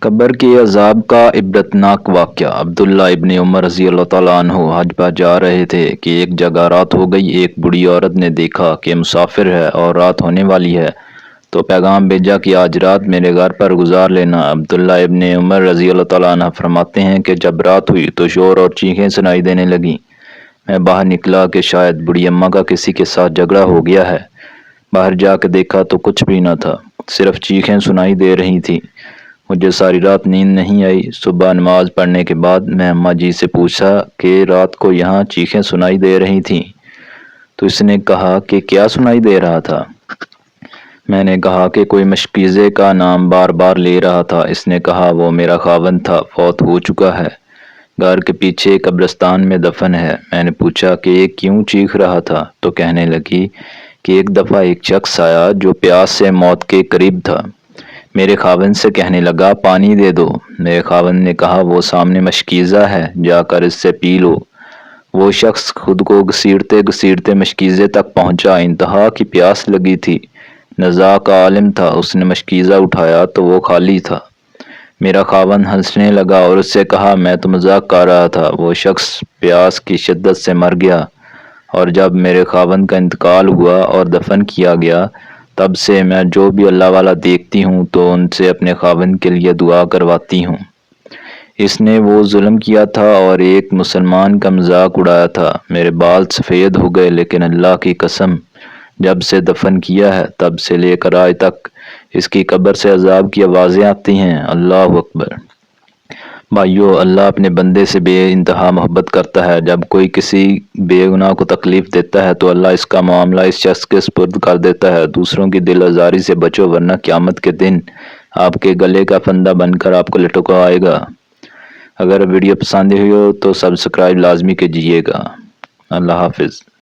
قبر کے عذاب کا عبرتناک واقعہ۔ عبداللہ ابن عمر رضی اللہ تعالیٰ عنہ حج پر جا رہے تھے کہ ایک جگہ رات ہو گئی۔ ایک بوڑھی عورت نے دیکھا کہ مسافر ہے اور رات ہونے والی ہے، تو پیغام بھیجا کہ آج رات میرے گھر پر گزار لینا۔ عبداللہ ابن عمر رضی اللہ تعالیٰ عنہ فرماتے ہیں کہ جب رات ہوئی تو شور اور چیخیں سنائی دینے لگیں۔ میں باہر نکلا کہ شاید بوڑھی اماں کا کسی کے ساتھ جھگڑا ہو گیا ہے۔ باہر جا کے دیکھا تو کچھ بھی نہ تھا، صرف چیخیں سنائی دے رہی تھیں۔ مجھے ساری رات نیند نہیں آئی۔ صبح نماز پڑھنے کے بعد میں اماں جی سے پوچھا کہ رات کو یہاں چیخیں سنائی دے رہی تھیں، تو اس نے کہا کہ کیا سنائی دے رہا تھا؟ میں نے کہا کہ کوئی مشکیزے کا نام بار بار لے رہا تھا۔ اس نے کہا وہ میرا خاوند تھا، فوت ہو چکا ہے، گھر کے پیچھے قبرستان میں دفن ہے۔ میں نے پوچھا کہ یہ کیوں چیخ رہا تھا؟ تو کہنے لگی کہ ایک دفعہ ایک شخص آیا جو پیاس سے موت کے قریب تھا۔ میرے خاوند سے کہنے لگا پانی دے دو۔ میرے خاوند نے کہا وہ سامنے مشکیزہ ہے، جا کر اس سے پی لو۔ وہ شخص خود کو گھسیٹتے گھسیٹتے مشکیزے تک پہنچا، انتہا کی پیاس لگی تھی۔ نزاع کا عالم تھا، اس نے مشکیزہ اٹھایا تو وہ خالی تھا۔ میرا خاوند ہنسنے لگا اور اس سے کہا میں تو مذاق کر رہا تھا۔ وہ شخص پیاس کی شدت سے مر گیا، اور جب میرے خاوند کا انتقال ہوا اور دفن کیا گیا، تب سے میں جو بھی اللہ والا دیکھتی ہوں تو ان سے اپنے خاوند کے لیے دعا کرواتی ہوں۔ اس نے وہ ظلم کیا تھا اور ایک مسلمان کا مذاق اڑایا تھا۔ میرے بال سفید ہو گئے، لیکن اللہ کی قسم جب سے دفن کیا ہے تب سے لے کر آج تک اس کی قبر سے عذاب کی آوازیں آتی ہیں۔ اللہ اکبر۔ بھائیو، اللہ اپنے بندے سے بے انتہا محبت کرتا ہے۔ جب کوئی کسی بے گناہ کو تکلیف دیتا ہے تو اللہ اس کا معاملہ اس شخص کے سپرد کر دیتا ہے۔ دوسروں کی دل آزاری سے بچو، ورنہ قیامت کے دن آپ کے گلے کا پھندا بن کر آپ کو لٹکوائے گا۔ اگر ویڈیو پسند ہوئی ہو تو سبسکرائب لازمی کیجیے گا۔ اللہ حافظ۔